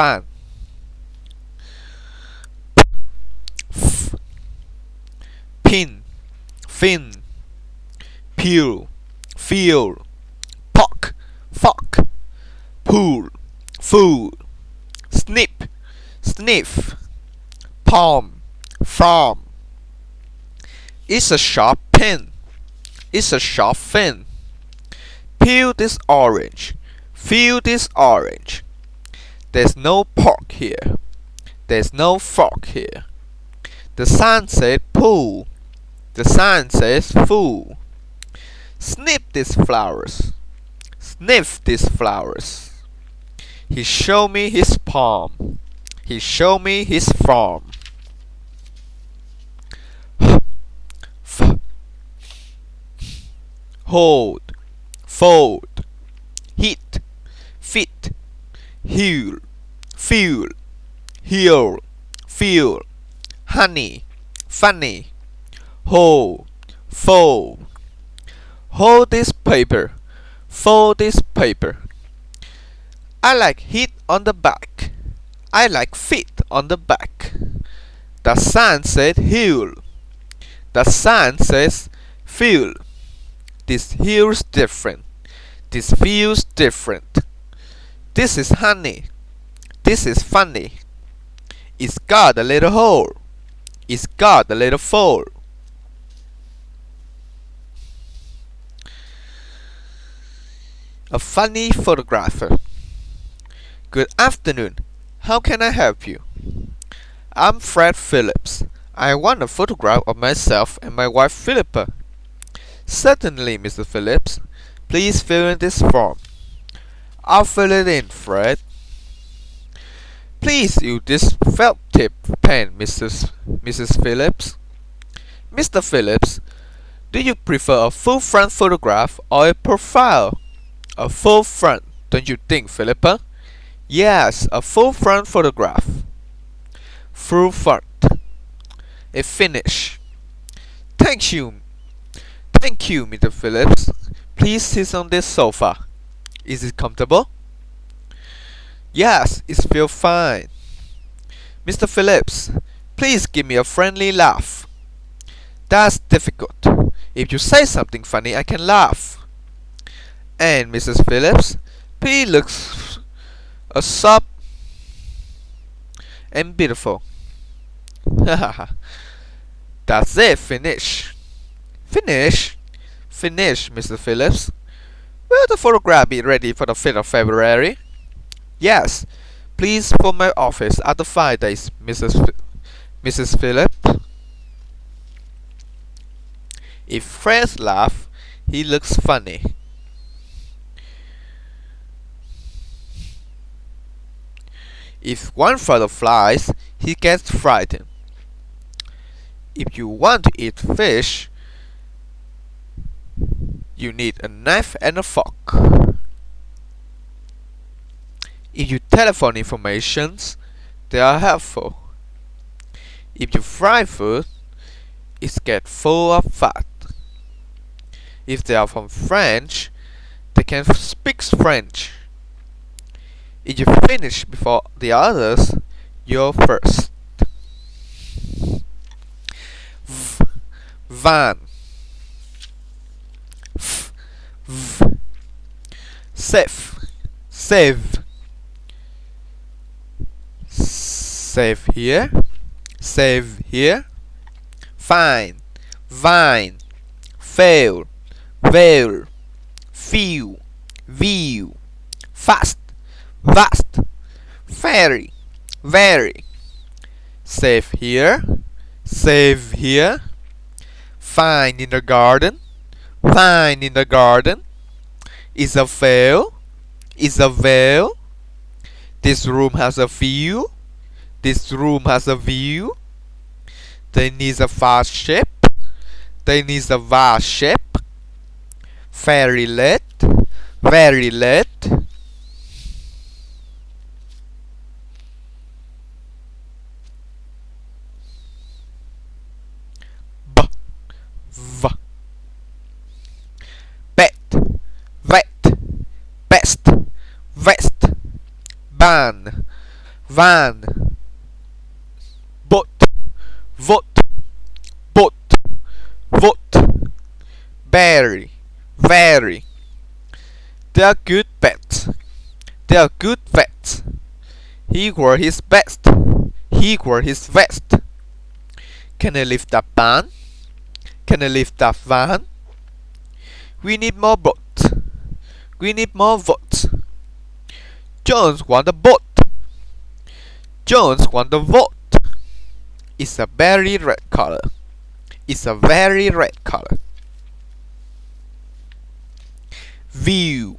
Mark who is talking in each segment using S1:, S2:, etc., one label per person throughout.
S1: fan. F, pin, fin, peel, feel, pock, fuck, pool, fool, snip, sniff, palm, farm. It's a sharp pen. It's a sharp fin. Peel this orange. Feel this orange. There's no pork here. There's no fork here. The sign said pool. The sign says fool. Snip these flowers. Sniff these flowers. He showed me his palm. He showed me his farm. Hold, fold, hit, fit, heal, fuel, heal, feel, honey, funny, hold, fold. Hold this paper, fold this paper. I like hit on the back. I like fit on the back. The sign said heal. The sign says feel. This feels different. This feels different. This is honey. This is funny. It's got a little hole. It's got a little fold. A funny photographer. Good afternoon. How can I help you? I'm Fred Phillips. I want a photograph of myself and my wife Philippa. Certainly, Mr. Phillips. Please fill in this form. I'll fill it in, Fred. Please use this felt tip pen, Mrs. Phillips. Mr. Phillips, do you prefer a full front photograph or a profile? A full front, don't you think, Philippa? Yes, a full front photograph. Full front. A finish. Thank you. Thank you, Mr. Phillips. Please sit on this sofa. Is it comfortable? Yes, it feels fine. Mr. Phillips, please give me a friendly laugh. That's difficult. If you say something funny, I can laugh. And Mrs. Phillips, please look soft and beautiful. That's it, finish. Finish? Finish, Mr. Phillips. Will the photograph be ready for the 5th of February? Yes. Please phone my office after 5 days, Mrs. Phillips. If Fred laughs, he looks funny. If one feather flies, he gets frightened. If you want to eat fish, you need a knife and a fork. If you telephone informations, they are helpful. If you fry food, it gets full of fat. If they are from French, they can speak French. If you finish before the others, you're first. Van. Save. Save. Save here. Save here. Fine. Vine. Fail. Veil. Feel. View. Fast. Vast. Very. Very. Save here. Save here. Fine in the garden. Fine in the garden. Is a veil. Is a veil. This room has a view. This room has a view. They need a vast ship. They need a vast ship. Very late. Very late. V. Bet. Vet. Best. Vest. Ban. van, boat, vote, boat, vote, berry, very. They are good pets. They are good vets. He wore his best. He wore his vest. Can I lift that van? Can I lift that van? We need more boats. We need more votes. Jones won the boat. Jones won the vote. It's a very red color. It's a very red color. View,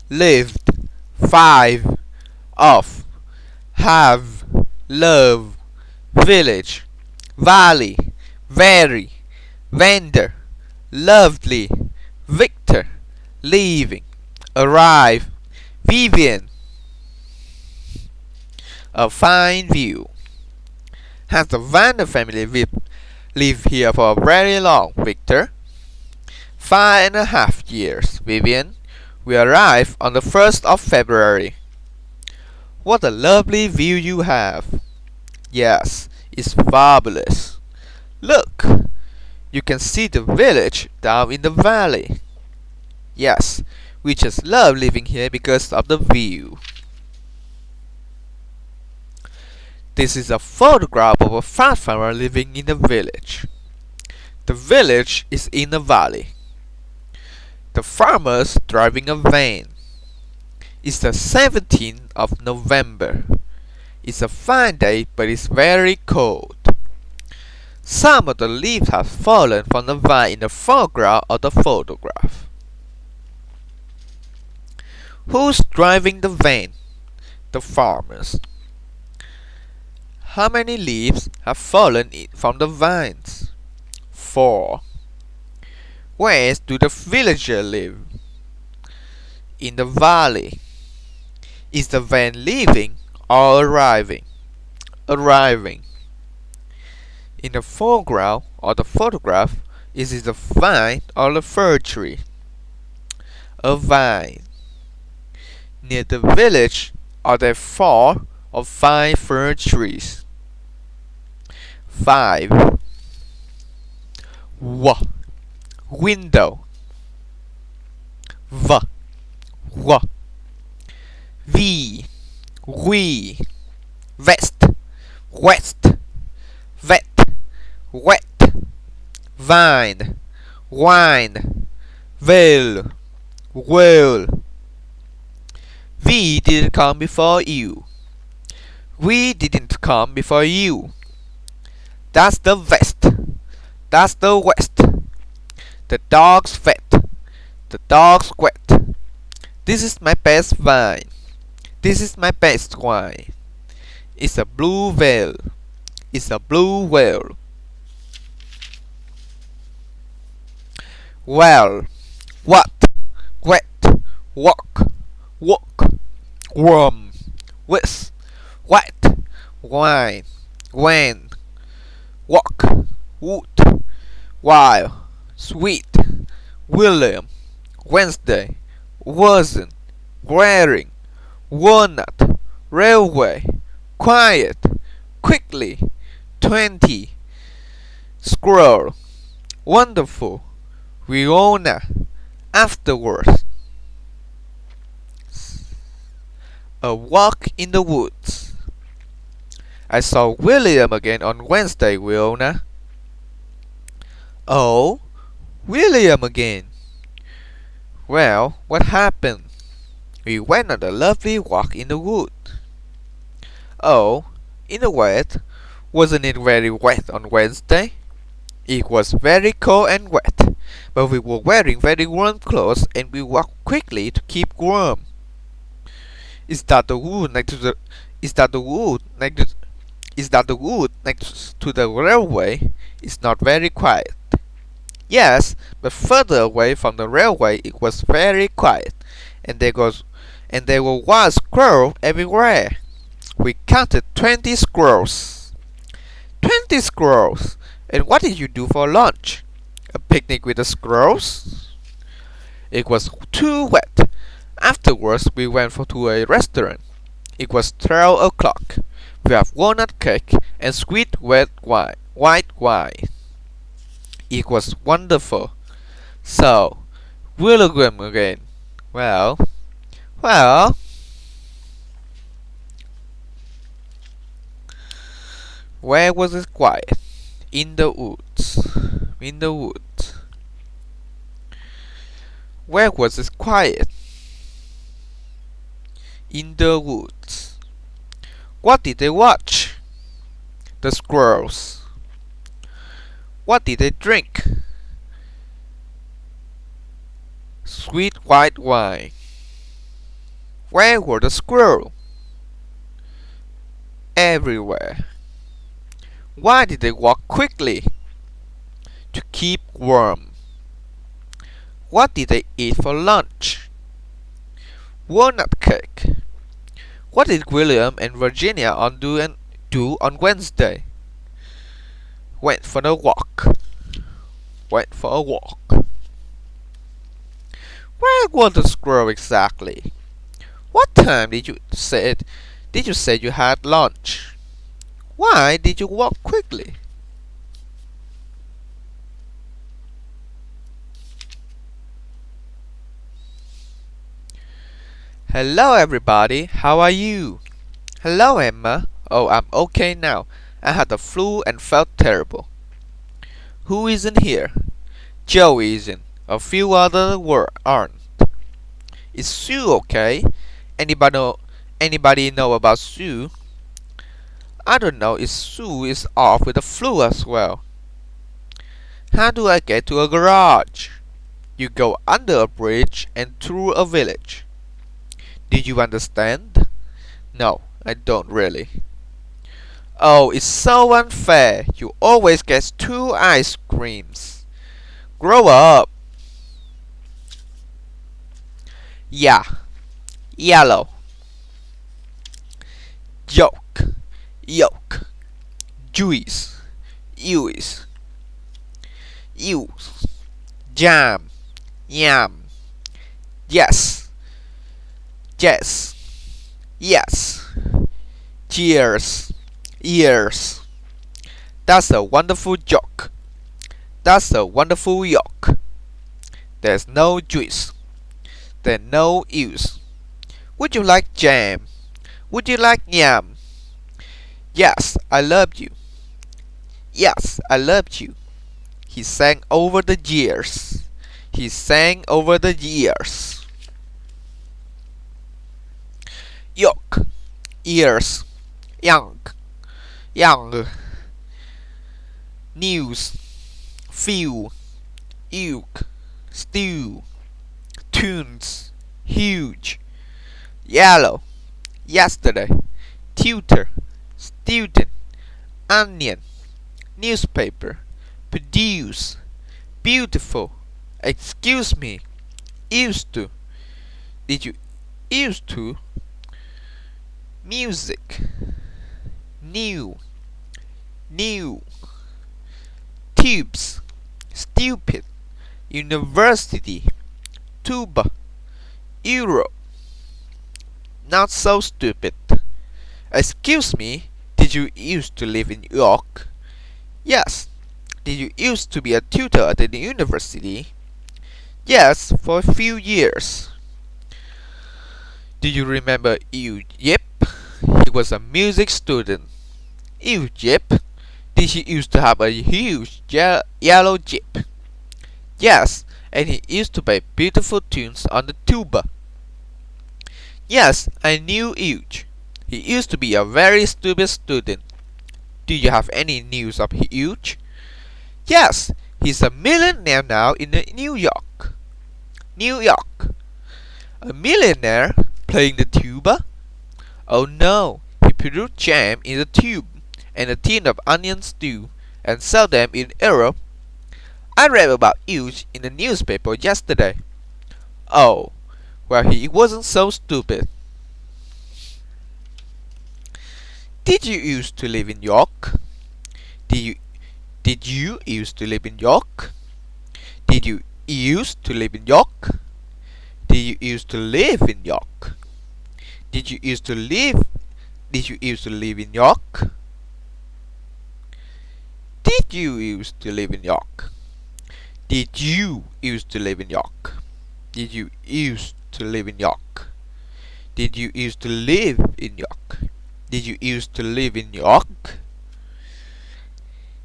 S1: lived, 5, of, have, love, village, valley, very, vendor, lovely, Victor, leaving, arrive, Vivian. A fine view. Has the Vander family lived here for very long, Victor? 5.5 years, Vivian. We arrived on the 1st of February. What a lovely view you have. Yes, it's fabulous. Look, you can see the village down in the valley. Yes, we just love living here because of the view. This is a photograph of a fat farmer living in a village. The village is in a valley. The farmer's driving a van. It's the 17th of November. It's a fine day, but it's very cold. Some of the leaves have fallen from the vine in the foreground of the photograph. Who's driving the van? The farmers. How many leaves have fallen from the vines? 4. Where do the villagers live? In the valley. Is the van leaving or arriving? Arriving. In the foreground of the photograph, is it a vine or a fir tree? A vine. Near the village are there 4 or 5 fir trees? 5. Window. We. Vest. West. Vet. Wet. Vine. Wine. Veil. Whale. We didn't come before you. We didn't come before you. That's the vest. That's the west. The dog's fat. The dog's wet. This is my best wine. This is my best wine. It's a blue whale. It's a blue whale. Well, what, wet, walk, worm, with, white, wine, when, walk, wood, while, sweet, William, Wednesday, wasn't, wearing, walnut, railway, quiet, quickly, 20, squirrel, wonderful, Riona, afterwards. A walk in the woods. I saw William again on Wednesday, Riona. Oh, William again. Well, what happened? We went on a lovely walk in the wood. Oh, in the wet? Wasn't it very wet on Wednesday? It was very cold and wet, but we were wearing very warm clothes and we walked quickly to keep warm. Is that the wood next to the railway? It's not very quiet. Yes, but further away from the railway it was very quiet, and there were wild squirrels everywhere. We counted 20 squirrels. 20 squirrels! And what did you do for lunch? A picnic with the squirrels? It was too wet. Afterwards we went to a restaurant. It was 12 o'clock. We have walnut cake and sweet white wine. It was wonderful. So, we'll go again. Well, well, where was it quiet? In the woods. In the woods. Where was it quiet? In the woods. What did they watch? The squirrels. What did they drink? Sweet white wine. Where were the squirrels? Everywhere. Why did they walk quickly? To keep warm. What did they eat for lunch? Walnut cake. What did William and Virginia do on Wednesday? Went for a walk. Went for a walk. Where was the squirrel exactly? What time did you say you had lunch? Why did you walk quickly? Hello everybody, how are you? Hello Emma. Oh, I'm okay now. I had the flu and felt terrible. Who isn't here? Joe isn't. A few others aren't. Is Sue okay? Anybody know about Sue? I don't know if Sue is off with the flu as well. How do I get to a garage? You go under a bridge and through a village. Did you understand? No, I don't really. Oh, it's so unfair. You always get 2 ice creams. Grow up. Yeah. Yellow. Yolk. Yolk. Juice. Use. Use. Jam. Yam. Yes. Yes. Yes. Cheers. Ears. That's a wonderful joke. That's a wonderful yolk. There's no juice. There's no use. Would you like jam? Would you like yam? Yes, I loved you. Yes, I loved you. He sang over the years. He sang over the years. Yolk, ears, young, news, few, uke, stew, tunes, huge, yellow, yesterday, tutor, student, onion, newspaper, produce, beautiful, excuse me, used to, did you used to, music, new, tubes, stupid, university, tuba, euro, not so stupid. Excuse me, did you used to live in York? Yes. Did you used to be a tutor at the university? Yes, for a few years. Do you remember Ew Yip? He was a music student. Ew Yip? Did he used to have a huge yellow jeep? Yes, and he used to play beautiful tunes on the tuba. Yes, I knew Huge. He used to be a very stupid student. Do you have any news of Huge? Yes, he's a millionaire now in New York. New York. A millionaire playing the tuba? Oh no, he produced jam in a tube and a tin of onion stew and sell them in Europe. I read about Huge in the newspaper yesterday. Oh, well, he wasn't so stupid. Did you used to live in York? Did you used to live in York? Did you used to live in York? Did you used to live in York? Did you used to live Did you used to live in York? Did you used to live in York? Did you used to live in York? Did you used to live in York? Did you used to live in York? Did you used to live in York?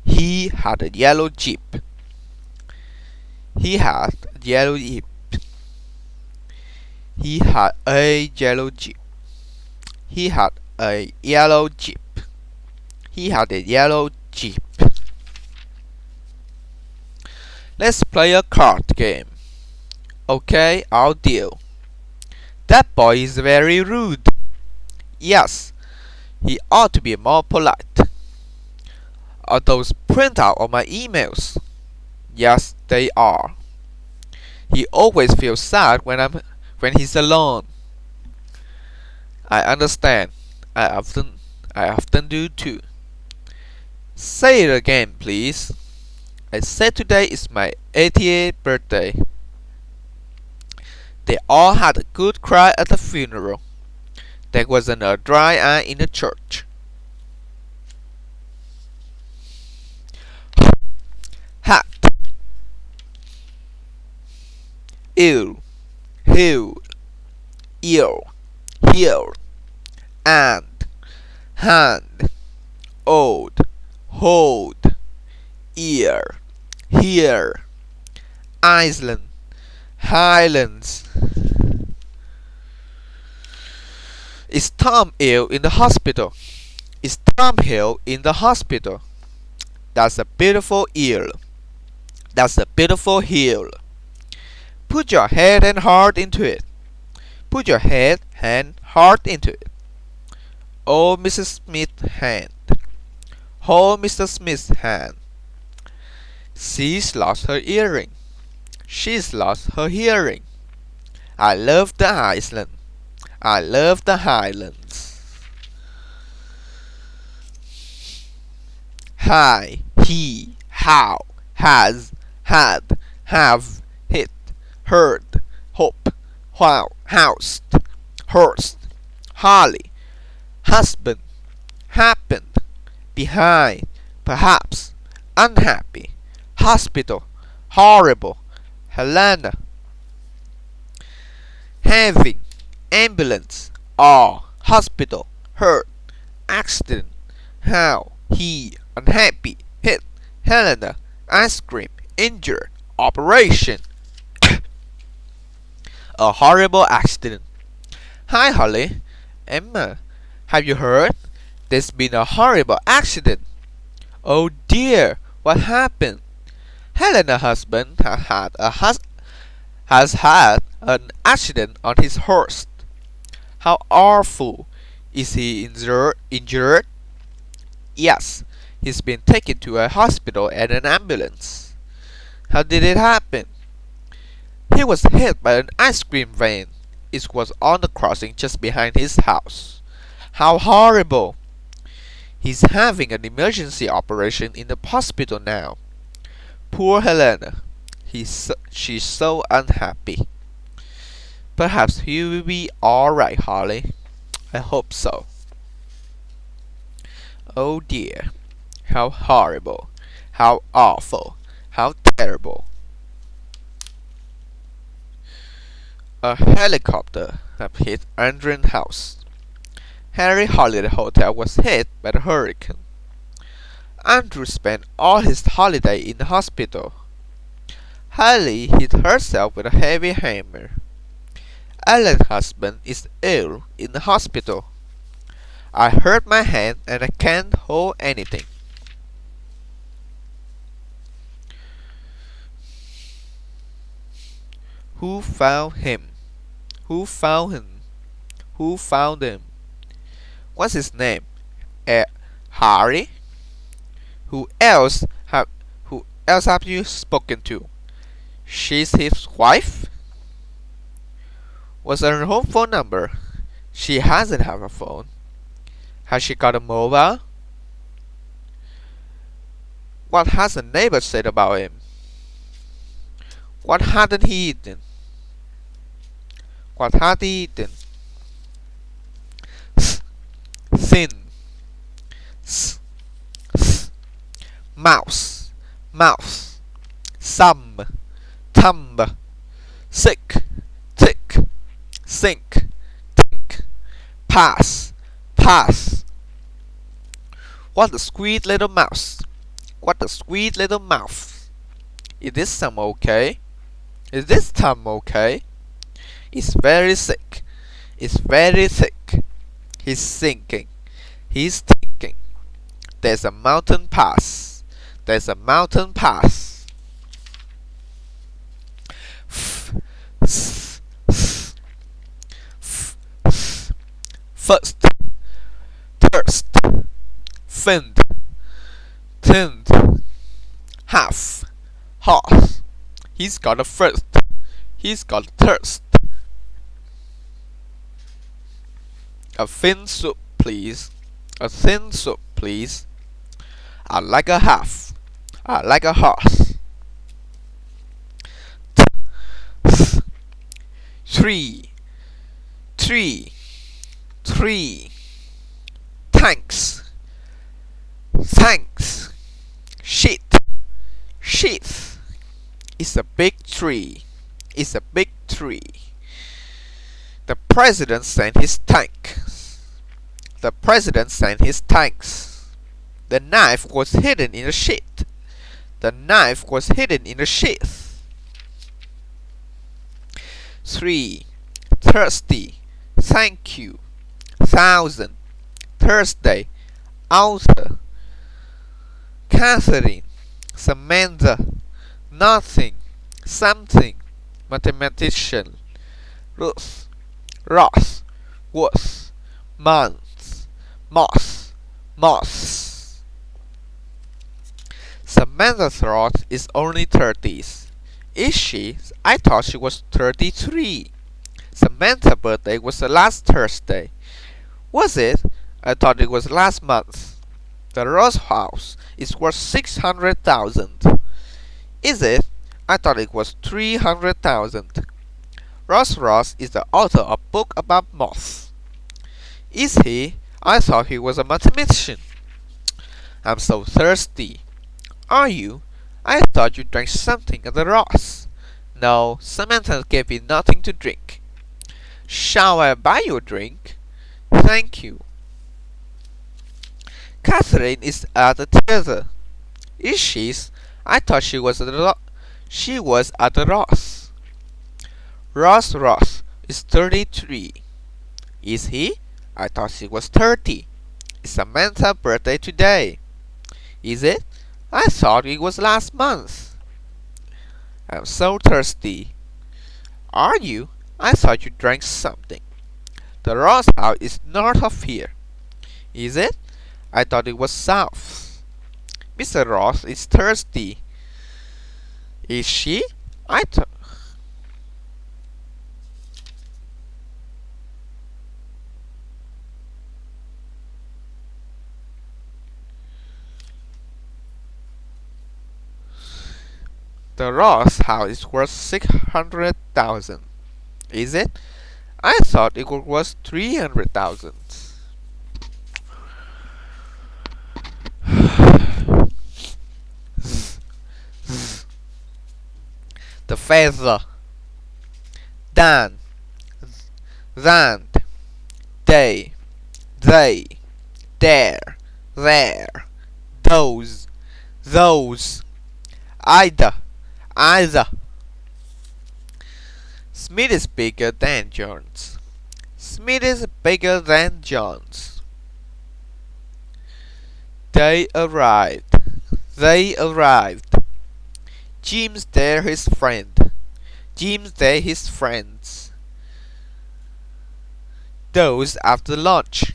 S1: He had a yellow Jeep. He had a yellow Jeep. He had a yellow Jeep. He had a yellow Jeep. He had a yellow Jeep. Let's play a card game. Okay, I'll deal. That boy is very rude. Yes, he ought to be more polite. Are those printout of my emails? Yes, they are. He always feels sad when he's alone. I understand. I often do too. Say it again, please. I said today is my 88th birthday. They all had a good cry at the funeral. There wasn't a dry eye in the church. Hat. Ill. Heal. Ear. Heel. And. Hand. Old. Hold. Ear. Here. Iceland. Highlands. Is Tom ill in the hospital? Is Tom ill in the hospital? That's a beautiful ear. That's a beautiful heel. Put your head and heart into it. Put your head and heart into it. Oh, Mrs. Smith's hand. Hold Mr. Smith's hand. She's lost her earring. She's lost her hearing. I love the Iceland. I love the Highlands. Hi, he, how, has, had, have, hit, heard, hope, wow, housed, horsed, Harley, husband, happened, behind, perhaps, unhappy, hospital, horrible, Helena, having, ambulance, hospital, hurt, accident, how, he, unhappy, hit, Helena, ice cream, injured, operation. A horrible accident. Hi, Holly. Emma, have you heard? There's been a horrible accident. Oh dear, what happened? Helena's husband has had an accident on his horse. How awful! Is he injured? Yes, he's been taken to a hospital and an ambulance. How did it happen? He was hit by an ice cream van. It was on the crossing just behind his house. How horrible! He's having an emergency operation in the hospital now. Poor Helena. She's so unhappy. Perhaps he will be alright, Holly. I hope so. Oh dear. How horrible. How awful. How terrible. A helicopter had hit Andren's house. Harry Holiday Hotel was hit by the hurricane. Andrew spent all his holiday in the hospital. Hallie hit herself with a heavy hammer. Ellen's husband is ill in the hospital. I hurt my hand and I can't hold anything. Who found him? Who found him? Who found him? What's his name? Harry? Who else have you spoken to? She's his wife? What's her home phone number? She hasn't have a phone. Has she got a mobile? What has the neighbor said about him? What hadn't he eaten? What had he eaten? thin, s, s, mouse, mouth, some, thumb, sick, tick, sink, tink, pass, pass. What a sweet little mouse. What a sweet little mouth. Is this thumb okay? Is this thumb okay? It's very sick. It's very thick. He's sinking. He's thinking. There's a mountain pass. There's a mountain pass. First, thirst, find, thinned, half, horse. He's got a thirst. He's got a thirst. A thin soup, please. A thin soup, please. I like a half. I like a horse. Three, three, three. Thanks, thanks. Shit, sheath. It's a big tree. It's a big tree. The president sent his thanks. The president sent his thanks. The knife was hidden in the sheath. The knife was hidden in the sheath. 3. Thirsty. Thank you. 1,000. Thursday. Author. Catherine. Samantha. Nothing. Something. Mathematician. Ruth. Ross. Worth. Month. Moth. Moths. Samantha thought it's only 30s. Is she? I thought she was 33. Samantha's birthday was the last Thursday. Was it? I thought it was last month. The Ross house is worth 600,000. Is it? I thought it was 300,000. Ross is the author of a book about moths. Is he? I thought he was a mathematician. I'm so thirsty. Are you? I thought you drank something at the Ross. No, Samantha gave me nothing to drink. Shall I buy you a drink? Thank you. Catherine is at the theater. Is she? I thought she was at the Ross. Ross is 33. Is he? I thought she was 30. It's Samantha's birthday today. Is it? I thought it was last month. I'm so thirsty. Are you? I thought you drank something. The Ross house is north of here. Is it? I thought it was south. Mr. Ross is thirsty. Is she? I thought. The Ross house is worth 600,000. Is it? I thought it was worth 300,000. The feather. Dan. That. They. There. Those. Either. Smith is bigger than Jones. Smith is bigger than Jones. They arrived. Jim's there his friend. Jim's there his friends. Those after lunch.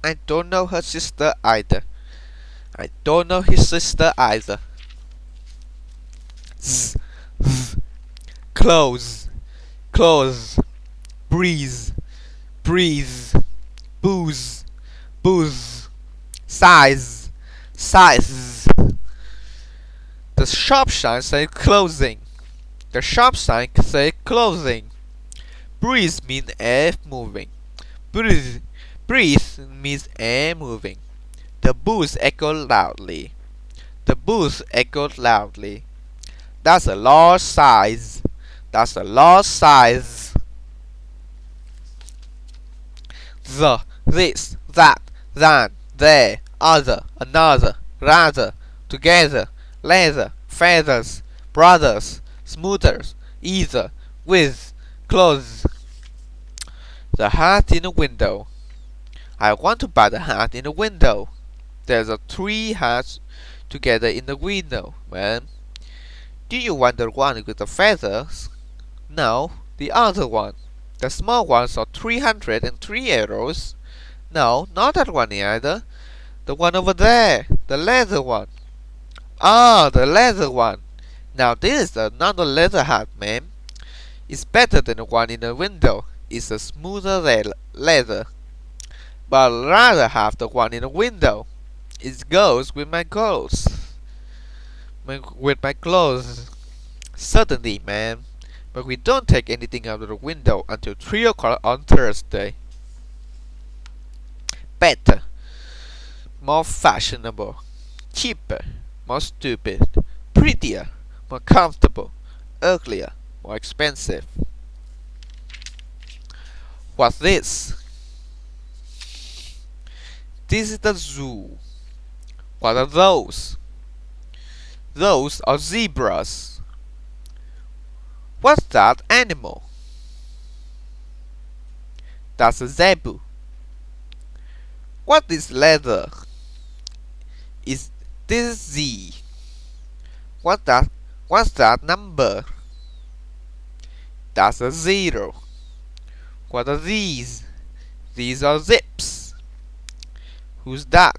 S1: I don't know her sister either. I don't know his sister either. Close. Breeze. Booze. Size. The shop sign says closing. Breeze means air moving. Breathe. Breathe means air moving. The booth echoed loudly. The booth echoed loudly. That's a large size. That's a large size. The, this, that, then, there, other, another, rather, together, leather, feathers, brothers, smoothers, either, with, clothes. The hat in the window. I want to buy the hat in the window. There's a three hats together in the window, man. Do you want the one with the feathers? No, the other one. The small ones are 303 euros. No, not that one either. The one over there, the leather one. Ah, the leather one. Now this is another leather hat, ma'am. It's better than the one in the window. It's a smoother leather. But I'd rather have the one in the window. It goes with my clothes. With my clothes. Certainly, ma'am. But we don't take anything out of the window until 3 o'clock on Thursday. Better. More fashionable. Cheaper. More stupid. Prettier. More comfortable. Uglier. More expensive. What's this? This is the zoo. What are those? Those are zebras. What's that animal? That's a zebu. What is leather? Is this Z? What's that number? That's a 0. What are these? These are zips. Who's that?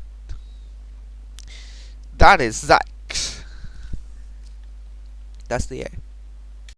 S1: That is Zach. That's the end.